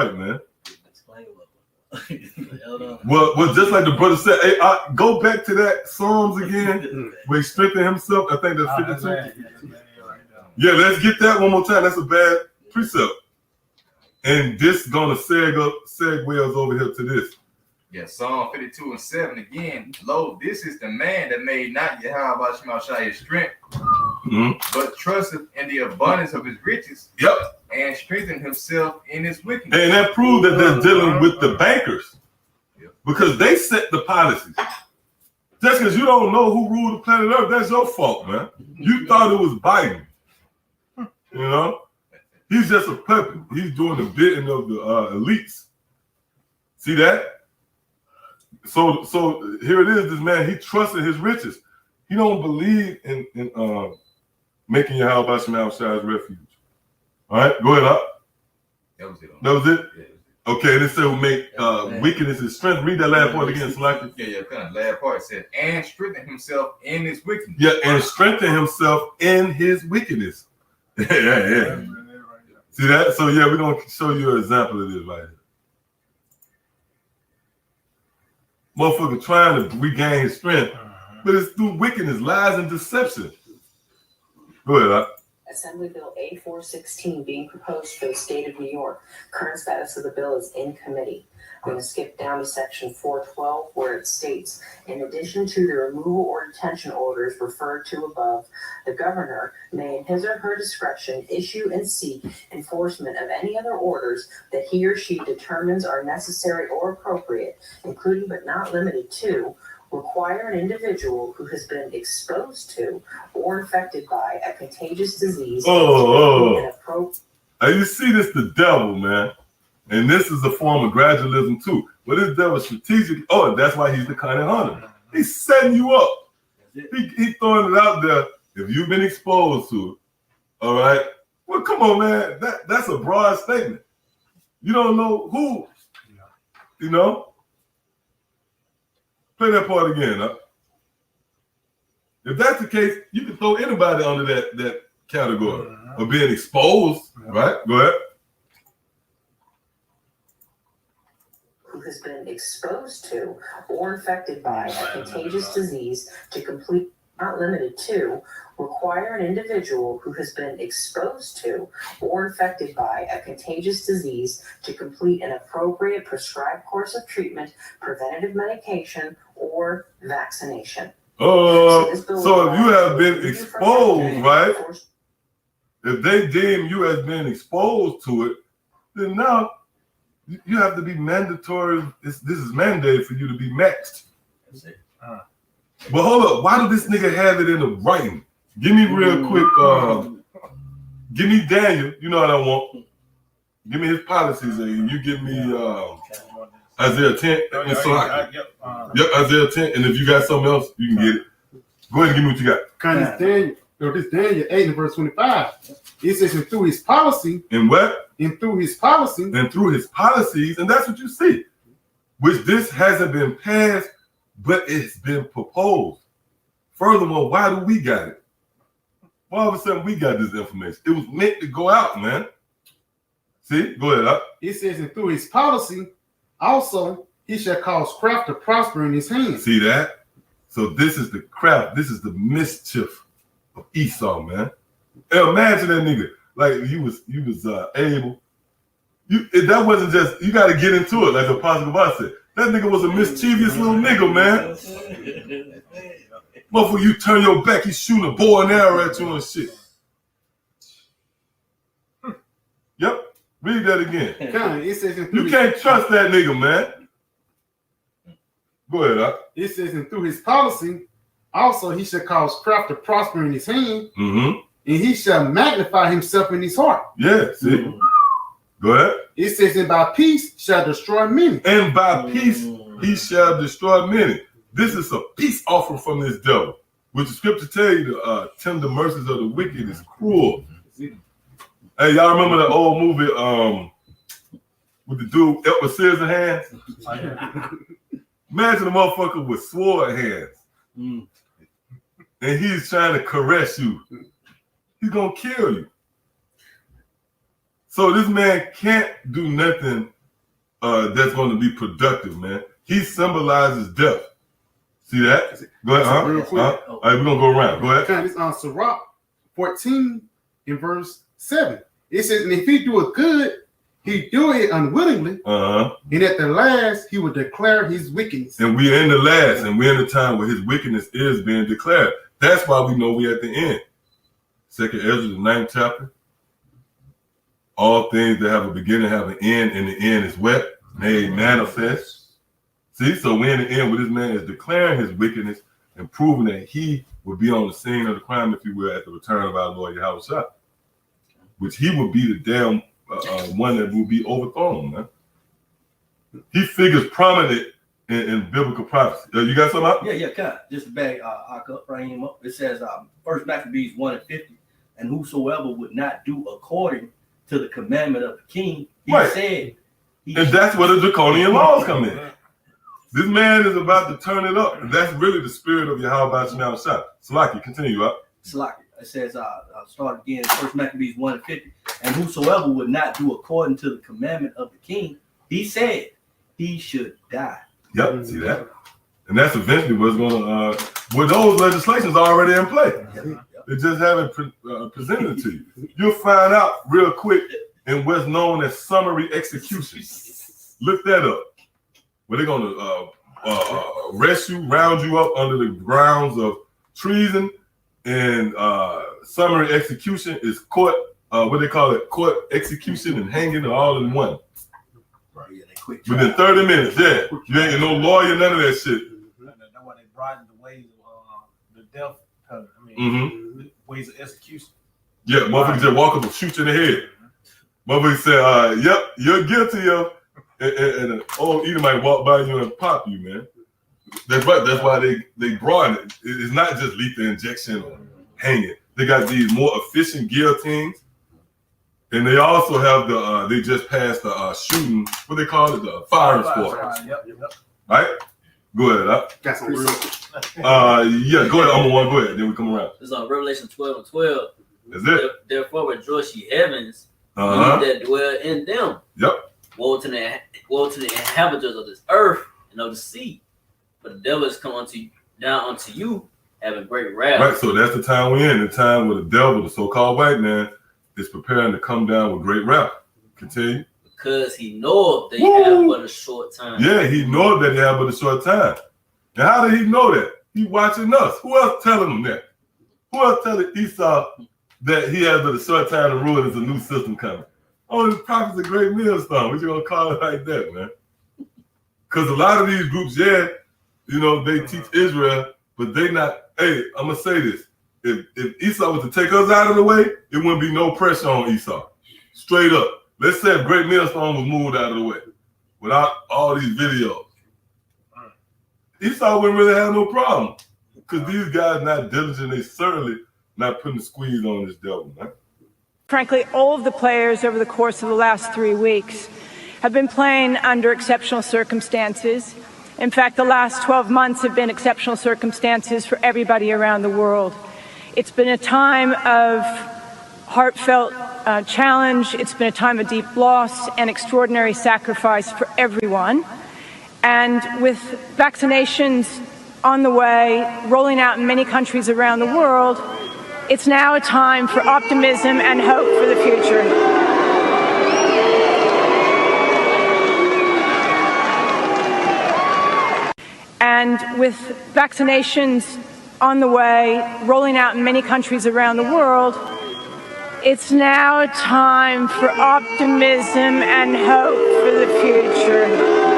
right, man. well, just like the brother said, hey, go back to that Psalms again, where he strengthened himself. I think that's 52. Yeah, let's get that one more time. That's a bad precept. And this gonna segue us over here to this. Yeah, Psalm 52:7 again. Lo, this is the man that made not yahawah his strength, but trusted in the abundance of his riches. Yep. And strengthened himself in his wickedness. And that proved that they're dealing with the bankers. Yep. Because they set the policies. Just because you don't know who ruled the planet Earth, that's your fault, man. You thought it was Biden. You know? He's just a puppet. He's doing the bidding of the elites. See that? So here it is, this man, he trusted his riches. He don't believe in making Yahweh his refuge. All right, go ahead up. That was it. That was it? Yeah. Okay, this said will make wickedness his strength. Read that last part again, Salaki. Yeah, kind of last part said, and strengthen himself in his wickedness. Yeah, and strengthen himself in his wickedness. yeah. See that? So yeah, we're gonna show you an example of this right here. Motherfucker trying to regain his strength, but it's through wickedness, lies, and deception. Go ahead, Assembly Bill A416 being proposed for the state of New York. Current status of the bill is in committee. I'm going to skip down to section 412 where it states, in addition to the removal or detention orders referred to above, the governor may in his or her discretion issue and seek enforcement of any other orders that he or she determines are necessary or appropriate, including but not limited to require an individual who has been exposed to or infected by a contagious disease. You see, this the devil, man. And this is a form of gradualism too. But this devil strategic. Oh, that's why he's the cunning hunter. He's setting you up. He's throwing it out there. If you've been exposed to it, all right. Well, come on, man. That's a broad statement. You don't know who. You know. Play that part again. Huh? If that's the case, you can throw anybody under that category of being exposed, right? Go ahead. Who has been exposed to or infected by a contagious disease to complete, not limited to, require an individual who has been exposed to or infected by a contagious disease to complete an appropriate prescribed course of treatment, preventative medication, or vaccination. So if you have been exposed, right? If they deem you as being exposed to it, then now you have to be mandatory. This is mandated for you to be maxed. But hold up, why did this nigga have it in the writing? Give me real quick, give me Daniel, you know what I want. Give me his policies, and you give me Isaiah 10. Yep, Isaiah 10, and if you got something else, you can get it. Go ahead and give me what you got. This Daniel 8 and verse 25. It says, and through his policy. And what? And through his policy. And through his policies, and that's what you see. Which this hasn't been passed, but it's been proposed. Furthermore, why do we got it? Why all of a sudden we got this information? It was meant to go out, man. See? Go ahead. It says, and through his policy, also he shall cause craft to prosper in his hands. See that? So this is the craft. This is the mischief of Esau, man. And imagine that nigga. Like you was able. That wasn't just, you got to get into it, like the Apostle Qadash said. That nigga was a mischievous little nigga, man. Motherfucker, you turn your back, he's shooting a bow and arrow at you and shit. Yep. Read that again. It says you can't trust that nigga, man. Go ahead, It says, and through his policy, also he shall cause craft to prosper in his hand, and he shall magnify himself in his heart. Yeah, see? Go ahead. It says, and by peace shall destroy many. And by peace he shall destroy many. This is a peace offering from this devil. Which the scripture tell you the tender mercies of the wicked is cruel. Hey, y'all remember that old movie with the dude with scissors hands? Imagine a motherfucker with sword hands. And he's trying to caress you. He's gonna kill you. So this man can't do nothing that's going to be productive, man. He symbolizes death. See that? Go ahead. Real quick. All right, we're going to go around. Go ahead. This on Sirach 14 in verse 7. It says, and if he do it good, he do it unwillingly, and at the last he will declare his wickedness. And we're in the last, and we're in the time where his wickedness is being declared. That's why we know we're at the end. 2nd Ezra, the 9th chapter. All things that have a beginning have an end, and the end is what? Made manifest. See, so we're in the end where this man is declaring his wickedness and proving that he will be on the scene of the crime, if you will, at the return of our Lord Yahawashi, which he will be the damn one that will be overthrown, man. He figures prominent in biblical prophecy. You got something up? Yeah, kind of. Just to bag up, bring him up. It says, First Maccabees 1:50, and whosoever would not do according to the commandment of the king, he said. And that's where the draconian laws come in. This man is about to turn it up. And that's really the spirit of Yahawah Shemel. Salaki, continue up. Salaki. It says, I'll start again, First Maccabees 1:50, and whosoever would not do according to the commandment of the king, he said he should die. Yep, see that? And that's eventually what's going to, with those legislations already in play. They just haven't presented it to you. You'll find out real quick in what's known as summary execution. Look that up. Where they're going to arrest you, round you up under the grounds of treason, and summary execution is court, what they call it, court execution and hanging all in one. Within 30 minutes, yeah. You ain't no lawyer, none of that shit. That's why they broadened the ways of the death penalty. Ways of execution. Yeah, motherfucker just walk up and shoot you in the head. Motherfucker say, yep, you're guilty of, and an old Edomite walk by you and pop you, man. That's right. That's why they broaden it. It's not just lethal injection or hanging. They got these more efficient guillotines. And they also have they just passed the shooting, what they call it, the firing squad. Yep. Right? Go ahead, up. Got some real. Yeah, go ahead. I'm one. Go ahead. Then we come around. It's on Revelation 12:12. That's it. Therefore rejoice ye heavens, ye that dwell in them. Yep. Woe to the inhabitants of this earth and of the sea. For the devil is come down unto you, having great wrath. Right. So that's the time we're in. The time where the devil, the so-called white man, is preparing to come down with great wrath. Continue. Because he knoweth that you have but a short time. Yeah, he knows that they have but a short time. And how did he know that? He watching us. Who else telling him that? Who else telling Esau that he has but a short time to rule? There's a new system coming. Oh, the prophet's a great millstone. What you gonna call it like that, man? Because a lot of these groups, yeah, you know, they teach Israel, but they not. Hey, I'm gonna say this. If Esau was to take us out of the way, it wouldn't be no pressure on Esau. Straight up. Let's say if Great Millstone was moved out of the way without all these videos. Esau wouldn't really have no problem. Because these guys not diligent, they certainly not putting the squeeze on this devil, man. Frankly, all of the players over the course of the last 3 weeks have been playing under exceptional circumstances. In fact, the last 12 months have been exceptional circumstances for everybody around the world. It's been a time of heartfelt challenge. It's been a time of deep loss and extraordinary sacrifice for everyone. And with vaccinations on the way, rolling out in many countries around the world, it's now a time for optimism and hope for the future. And with vaccinations on the way, rolling out in many countries around the world, it's now a time for optimism and hope for the future.